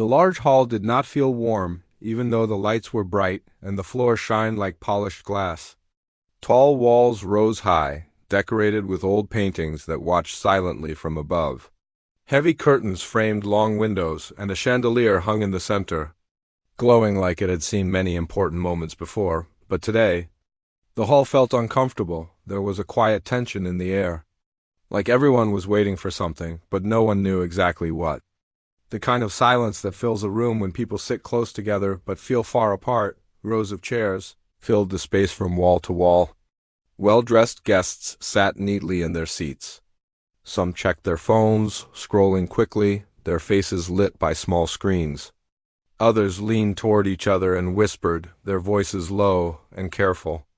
The large hall did not feel warm, even though the lights were bright and the floor shined like polished glass. Tall walls rose high, decorated with old paintings that watched silently from above. Heavy curtains framed long windows, and a chandelier hung in the center, glowing like it had seen many important moments before. But today, the hall felt uncomfortable. There was a quiet tension in the air, like everyone was waiting for something, but no one knew exactly what. The kind of silence that fills a room when people sit close together but feel far apart. Rows of chairs filled the space from wall to wall. Well-dressed guests sat neatly in their seats. Some checked their phones, scrolling quickly, their faces lit by small screens. Others leaned toward each other and whispered, their voices low and careful.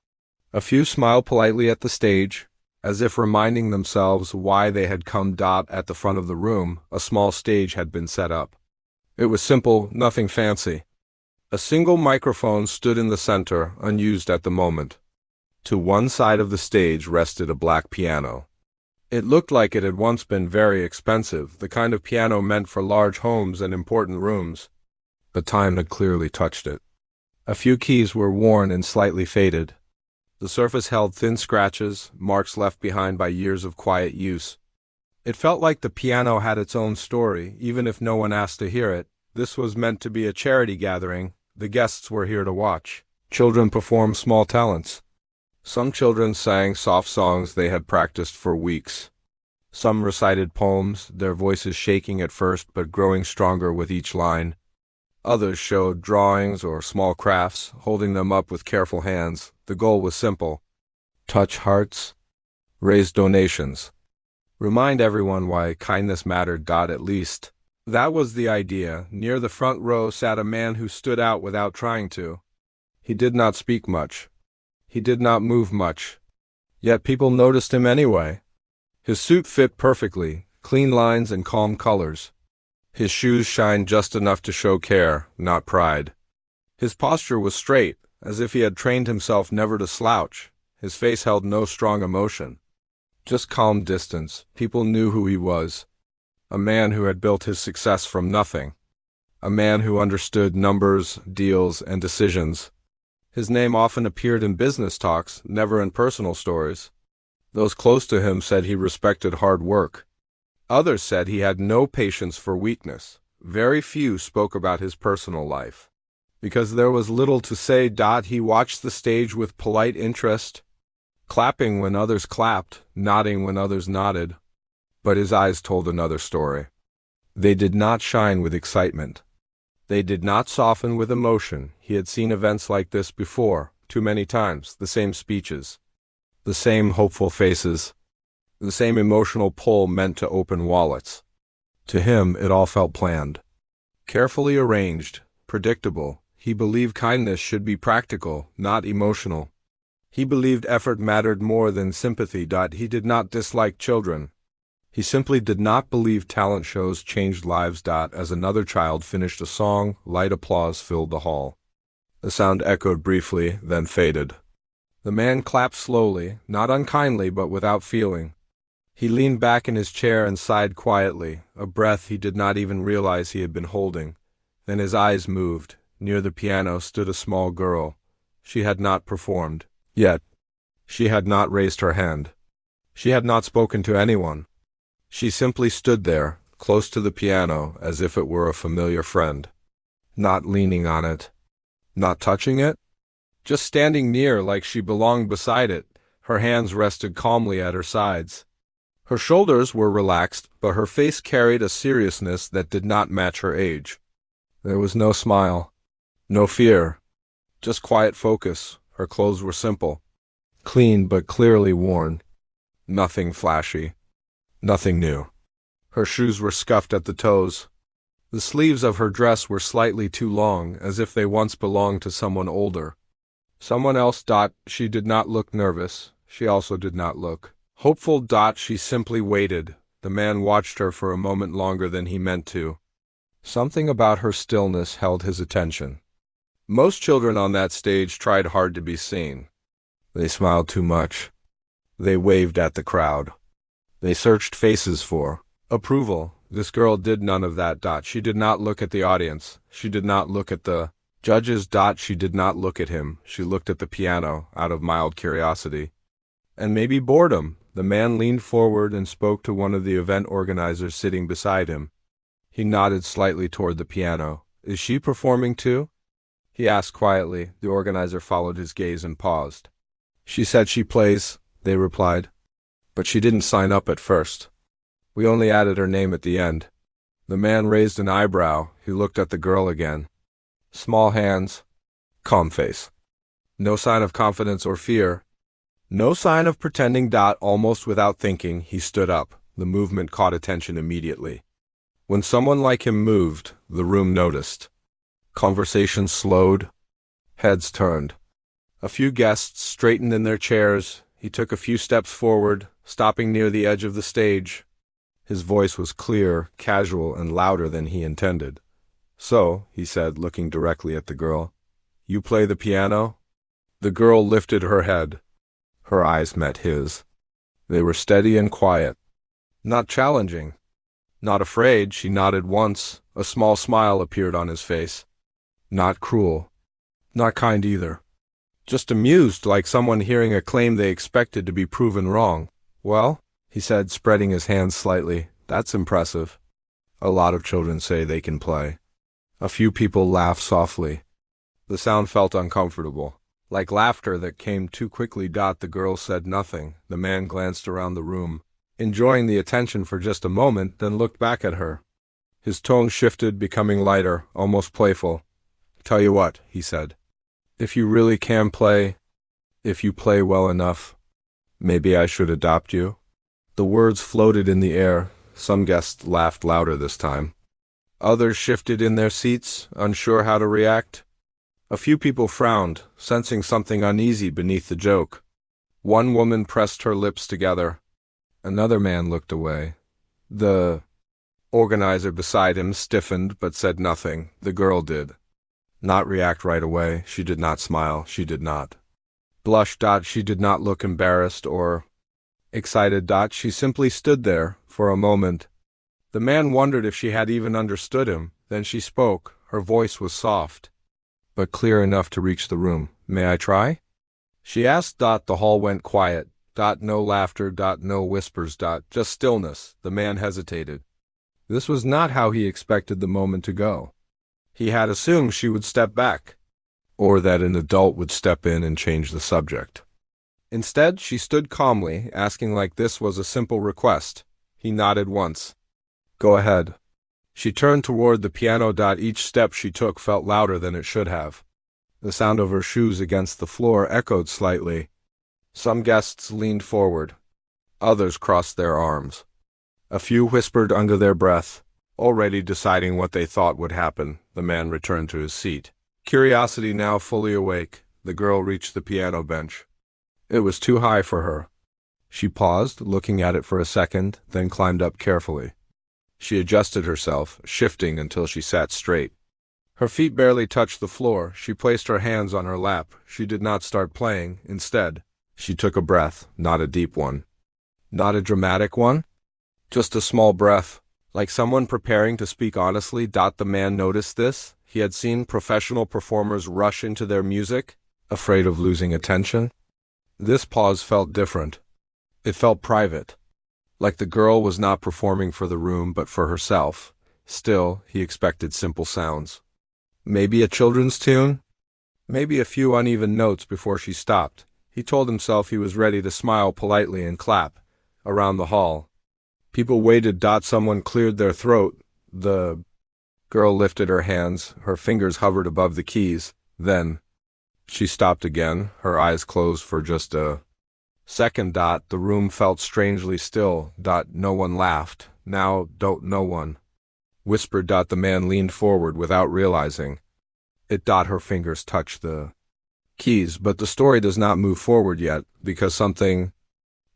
A few smiled politely at the stage, as if reminding themselves why they had come. At the front of the room, a small stage had been set up. It was simple, nothing fancy. A single microphone stood in the center, unused at the moment. To one side of the stage rested a black piano. It looked like it had once been very expensive, the kind of piano meant for large homes and important rooms. But time had clearly touched it. A few keys were worn and slightly faded. The surface held thin scratches, marks left behind by years of quiet use. It felt like the piano had its own story, even if no one asked to hear it. This was meant to be a charity gathering. The guests were here to watch. Children performed small talents. Some children sang soft songs they had practiced for weeks. Some recited poems, their voices shaking at first but growing stronger with each line. Others showed drawings or small crafts, holding them up with careful hands. The goal was simple: touch hearts, raise donations, remind everyone why kindness mattered. At least that was the idea. Near the front row sat a man who stood out without trying to. He did not speak much. He did not move much. Yet people noticed him anyway. His suit fit perfectly, clean lines and calm colors. His shoes shined just enough to show care, not pride. His posture was straight, as if he had trained himself never to slouch. His face held no strong emotion, just calm distance. People knew who he was. A man who had built his success from nothing. A man who understood numbers, deals, and decisions. His name often appeared in business talks, never in personal stories. Those close to him said he respected hard work. Others said he had no patience for weakness. Very few spoke about his personal life, because there was little to say. He watched the stage with polite interest, clapping when others clapped, nodding when others nodded. But his eyes told another story. They did not shine with excitement. They did not soften with emotion. He had seen events like this before, too many times, the same speeches, the same hopeful faces, the same emotional pull meant to open wallets. To him, it all felt planned, carefully arranged, predictable. He believed kindness should be practical, not emotional. He believed effort mattered more than sympathy. He did not dislike children. He simply did not believe talent shows changed lives. As another child finished a song, light applause filled the hall. The sound echoed briefly, then faded. The man clapped slowly, not unkindly but without feeling. He leaned back in his chair and sighed quietly, a breath he did not even realize he had been holding. Then his eyes moved. Near the piano stood a small girl. She had not performed yet. She had not raised her hand. She had not spoken to anyone. She simply stood there, close to the piano, as if it were a familiar friend. Not leaning on it, not touching it, just standing near like she belonged beside it. Her hands rested calmly at her sides. Her shoulders were relaxed, but her face carried a seriousness that did not match her age. There was no smile, no fear, just quiet focus. Her clothes were simple, clean but clearly worn. Nothing flashy, nothing new. Her shoes were scuffed at the toes. The sleeves of her dress were slightly too long, as if they once belonged to someone older. Someone else. She did not look nervous. She also did not look hopeful. She simply waited. The man watched her for a moment longer than he meant to. Something about her stillness held his attention. Most children on that stage tried hard to be seen. They smiled too much. They waved at the crowd. They searched faces for approval. This girl did none of that. She did not look at the audience. She did not look at the judges. She did not look at him. She looked at the piano out of mild curiosity. And maybe boredom. The man leaned forward and spoke to one of the event organizers sitting beside him. He nodded slightly toward the piano. Is she performing too? He asked quietly. The organizer followed his gaze and paused. She said she plays, they replied. But she didn't sign up at first. We only added her name at the end. The man raised an eyebrow. He looked at the girl again. Small hands. Calm face. No sign of confidence or fear. No sign of pretending. Almost without thinking, he stood up. The movement caught attention immediately. When someone like him moved, the room noticed. Conversation slowed. Heads turned. A few guests straightened in their chairs. He took a few steps forward, stopping near the edge of the stage. His voice was clear, casual, and louder than he intended. So, he said, looking directly at the girl, you play the piano? The girl lifted her head. Her eyes met his. They were steady and quiet. Not challenging. Not afraid. She nodded once. A small smile appeared on his face. Not cruel. Not kind either. Just amused, like someone hearing a claim they expected to be proven wrong. Well, he said, spreading his hands slightly, that's impressive. A lot of children say they can play. A few people laughed softly. The sound felt uncomfortable, like laughter that came too quickly. The girl said nothing. The man glanced around the room, enjoying the attention for just a moment, then looked back at her. His tone shifted, becoming lighter, almost playful. Tell you what, he said. If you really can play, if you play well enough, maybe I should adopt you. The words floated in the air. Some guests laughed louder this time. Others shifted in their seats, unsure how to react. A few people frowned, sensing something uneasy beneath the joke. One woman pressed her lips together. Another man looked away. The organizer beside him stiffened but said nothing. The girl did not react right away. She did not smile. She did not blush. She did not look embarrassed or excited. She simply stood there for a moment. The man wondered if she had even understood him. Then she spoke. Her voice was soft, but clear enough to reach the room. May I try? She asked. The hall went quiet. No laughter. No whispers. Just stillness. The man hesitated. This was not how he expected the moment to go. He had assumed she would step back, or that an adult would step in and change the subject. Instead, she stood calmly, asking like this was a simple request. He nodded once. Go ahead. She turned toward the piano. Each step she took felt louder than it should have. The sound of her shoes against the floor echoed slightly. Some guests leaned forward. Others crossed their arms. A few whispered under their breath, already deciding what they thought would happen. The man returned to his seat. Curiosity now fully awake, the girl reached the piano bench. It was too high for her. She paused, looking at it for a second, then climbed up carefully. She adjusted herself, shifting until she sat straight. Her feet barely touched the floor. She placed her hands on her lap. She did not start playing. Instead, she took a breath, not a deep one. Not a dramatic one? Just a small breath, like someone preparing to speak honestly. The man noticed this. He had seen professional performers rush into their music, afraid of losing attention. This pause felt different. It felt private, like the girl was not performing for the room but for herself. Still, he expected simple sounds. Maybe a children's tune? Maybe a few uneven notes before she stopped. He told himself he was ready to smile politely and clap. Around the hall, people waited. Someone cleared their throat. The girl lifted her hands. Her fingers hovered above the keys. Then she stopped again, her eyes closed for just a second. The room felt strangely still. No one laughed. Now, no one whispered. The man leaned forward without realizing it. Her fingers touched the keys, but the story does not move forward yet, because something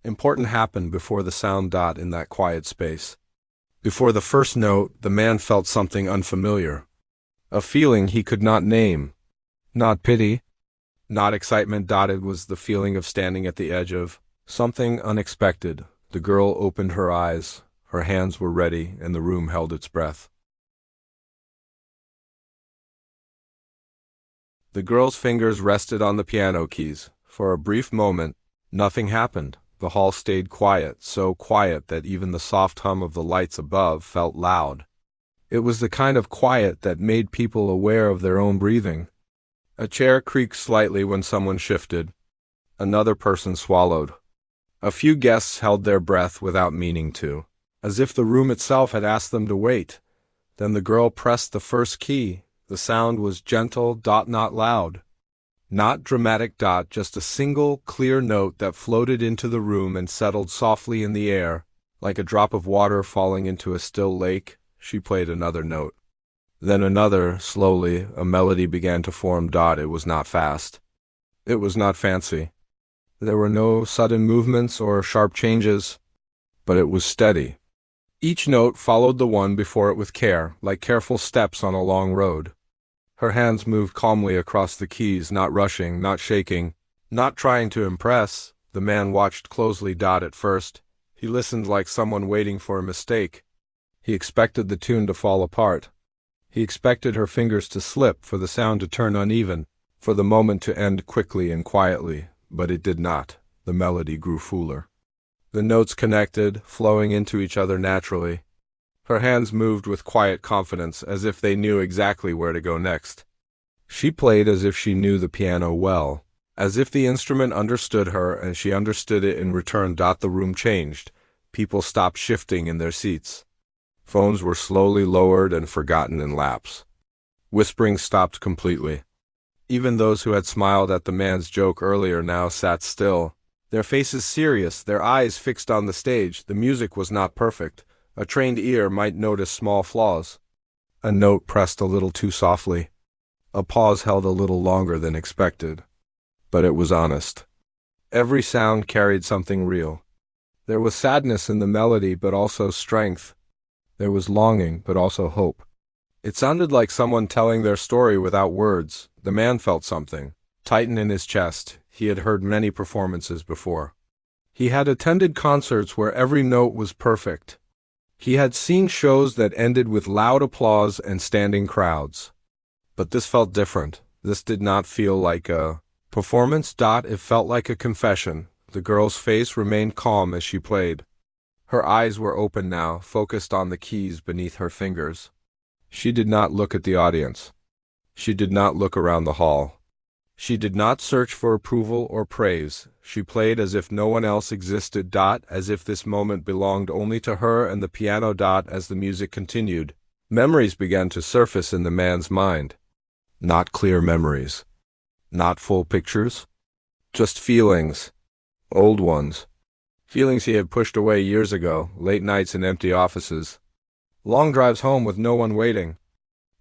important happened before the sound. In that quiet space, before the first note, the man felt something unfamiliar. A feeling he could not name. Not pity, not excitement. It was the feeling of standing at the edge of something unexpected. The girl opened her eyes. Her hands were ready, and the room held its breath. The girl's fingers rested on the piano keys. For a brief moment, nothing happened. The hall stayed quiet, so quiet that even the soft hum of the lights above felt loud. It was the kind of quiet that made people aware of their own breathing. A chair creaked slightly when someone shifted. Another person swallowed. A few guests held their breath without meaning to, as if the room itself had asked them to wait. Then the girl pressed the first key. The sound was gentle, not loud. Not dramatic, just a single, clear note that floated into the room and settled softly in the air, like a drop of water falling into a still lake. She played another note. Then another, slowly, a melody began to form. It was not fast. It was not fancy. There were no sudden movements or sharp changes, but it was steady. Each note followed the one before it with care, like careful steps on a long road. Her hands moved calmly across the keys, not rushing, not shaking, not trying to impress. The man watched closely. At first, he listened like someone waiting for a mistake. He expected the tune to fall apart. He expected her fingers to slip, for the sound to turn uneven, for the moment to end quickly and quietly, but it did not. The melody grew fuller. The notes connected, flowing into each other naturally. Her hands moved with quiet confidence, as if they knew exactly where to go next. She played as if she knew the piano well, as if the instrument understood her and she understood it in return. The room changed. People stopped shifting in their seats. Phones were slowly lowered and forgotten in laps. Whispering stopped completely. Even those who had smiled at the man's joke earlier now sat still, their faces serious, their eyes fixed on the stage. The music was not perfect. A trained ear might notice small flaws. A note pressed a little too softly. A pause held a little longer than expected. But it was honest. Every sound carried something real. There was sadness in the melody, but also strength. There was longing, but also hope. It sounded like someone telling their story without words. The man felt something tighten in his chest. He had heard many performances before. He had attended concerts where every note was perfect. He had seen shows that ended with loud applause and standing crowds. But this felt different. This did not feel like a performance. It felt like a confession. The girl's face remained calm as she played. Her eyes were open now, focused on the keys beneath her fingers. She did not look at the audience. She did not look around the hall. She did not search for approval or praise. She played as if no one else existed. As if this moment belonged only to her and the piano. As the music continued, memories began to surface in the man's mind. Not clear memories. Not full pictures. Just feelings. Old ones. Feelings he had pushed away years ago, late nights in empty offices. Long drives home with no one waiting.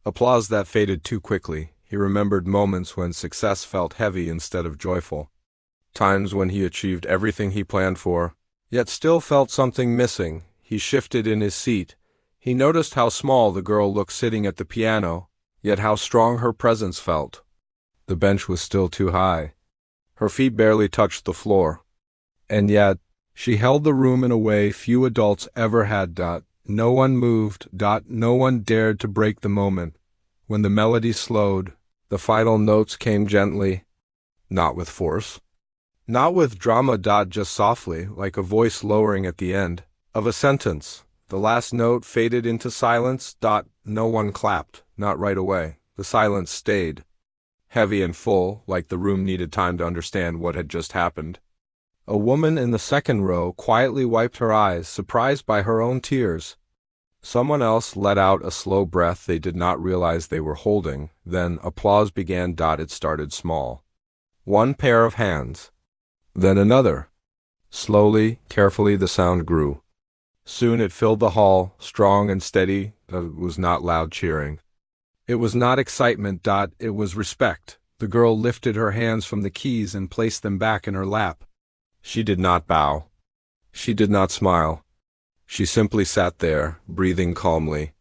Applause that faded too quickly. He remembered moments when success felt heavy instead of joyful. Times when he achieved everything he planned for, yet still felt something missing. He shifted in his seat. He noticed how small the girl looked sitting at the piano, yet how strong her presence felt. The bench was still too high. Her feet barely touched the floor. And yet, she held the room in a way few adults ever had. No one moved. No one dared to break the moment. When the melody slowed, the final notes came gently, not with force, not with drama. Just softly, like a voice lowering at the end of a sentence. The last note faded into silence. No one clapped, not right away. The silence stayed, heavy and full, like the room needed time to understand what had just happened. A woman in the second row quietly wiped her eyes, surprised by her own tears. Someone else let out a slow breath they did not realize they were holding. Then applause began. It started small. One pair of hands. Then another. Slowly, carefully the sound grew. Soon it filled the hall, strong and steady. It was not loud cheering. It was not excitement. It was respect. The girl lifted her hands from the keys and placed them back in her lap. She did not bow. She did not smile. She simply sat there, breathing calmly,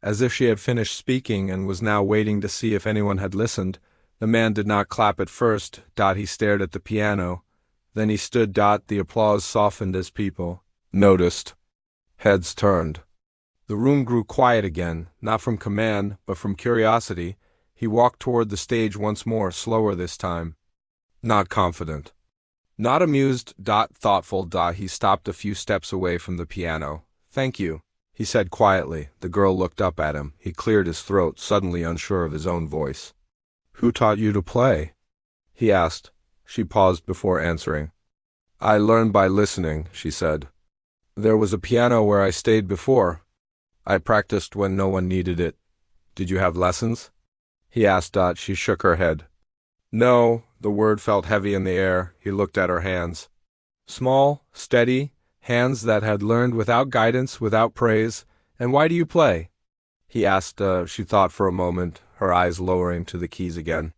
as if she had finished speaking and was now waiting to see if anyone had listened. The man did not clap at first. He stared at the piano. Then he stood. The applause softened as people noticed. Heads turned. The room grew quiet again, not from command, but from curiosity. He walked toward the stage once more, slower this time. Not confident. Not amused, thoughtful. He stopped a few steps away from the piano. Thank you, he said quietly. The girl looked up at him. He cleared his throat, suddenly unsure of his own voice. Who taught you to play? He asked. She paused before answering. I learned by listening, she said. There was a piano where I stayed before. I practiced when no one needed it. Did you have lessons? He asked. She shook her head. No, the word felt heavy in the air. He looked at her hands. Small, steady, hands that had learned without guidance, without praise. And why do you play? He asked. She thought for a moment, her eyes lowering to the keys again.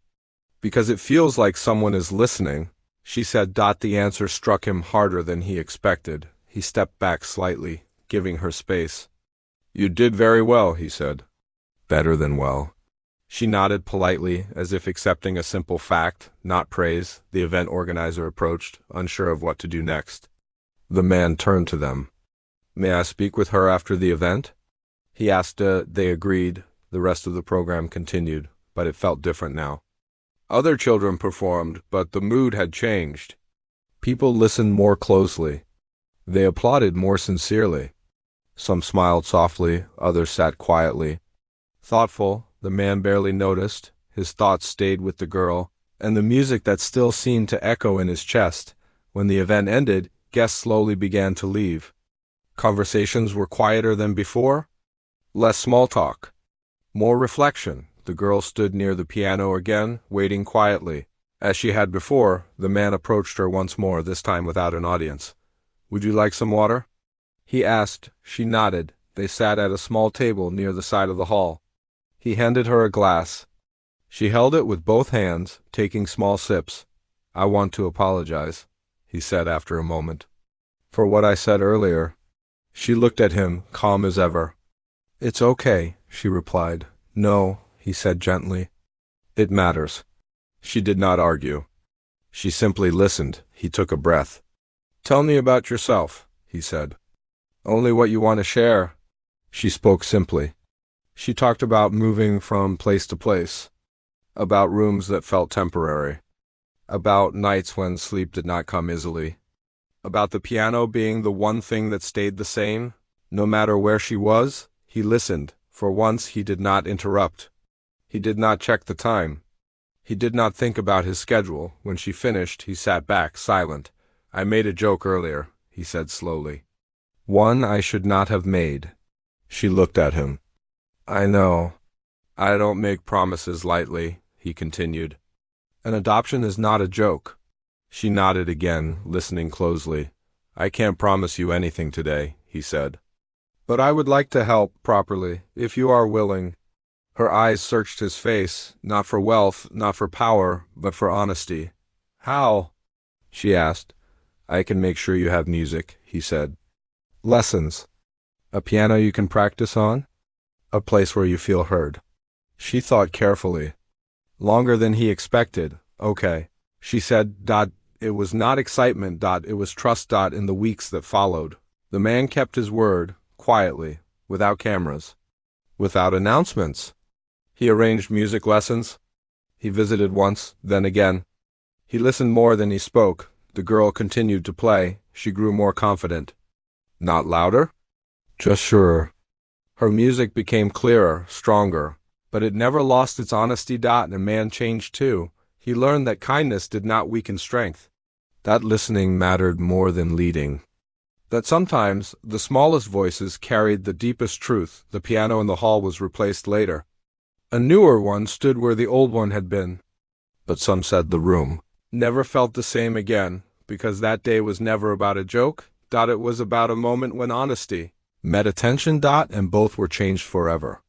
Because it feels like someone is listening, she said. The answer struck him harder than he expected. He stepped back slightly, giving her space. You did very well, he said. Better than well. She nodded politely, as if accepting a simple fact, not praise. The event organizer approached, unsure of what to do next. The man turned to them. May I speak with her after the event? He asked. They agreed. The rest of the program continued, but it felt different now. Other children performed, but the mood had changed. People listened more closely. They applauded more sincerely. Some smiled softly, others sat quietly. Thoughtful, the man barely noticed. His thoughts stayed with the girl, and the music that still seemed to echo in his chest. When the event ended, guests slowly began to leave. Conversations were quieter than before. Less small talk. More reflection. The girl stood near the piano again, waiting quietly. As she had before, the man approached her once more, this time without an audience. Would you like some water? He asked. She nodded. They sat at a small table near the side of the hall. He handed her a glass. She held it with both hands, taking small sips. I want to apologize, he said after a moment. For what I said earlier. She looked at him, calm as ever. It's okay, she replied. No, he said gently. It matters. She did not argue. She simply listened. He took a breath. Tell me about yourself, he said. Only what you want to share. She spoke simply. She talked about moving from place to place, about rooms that felt temporary, about nights when sleep did not come easily, about the piano being the one thing that stayed the same. No matter where she was, he listened. For once he did not interrupt. He did not check the time. He did not think about his schedule. When she finished, he sat back, silent. I made a joke earlier, he said slowly. One I should not have made. She looked at him. I know. I don't make promises lightly, he continued. An adoption is not a joke. She nodded again, listening closely. I can't promise you anything today, he said. But I would like to help properly, if you are willing. Her eyes searched his face, not for wealth, not for power, but for honesty. How? She asked. I can make sure you have music, he said. Lessons. A piano you can practice on? A place where you feel heard. She thought carefully. Longer than he expected. Okay. She said. It was not excitement. It was trust. In the weeks that followed. The man kept his word, quietly, without cameras, without announcements. He arranged music lessons. He visited once, then again. He listened more than he spoke. The girl continued to play. She grew more confident. Not louder? Just surer. Her music became clearer, stronger, but it never lost its honesty. And a man changed too. He learned that kindness did not weaken strength. That listening mattered more than leading. That sometimes the smallest voices carried the deepest truth. The piano in the hall was replaced later. A newer one stood where the old one had been. But some said the room never felt the same again, because that day was never about a joke. It was about a moment when honesty met attention. And both were changed forever.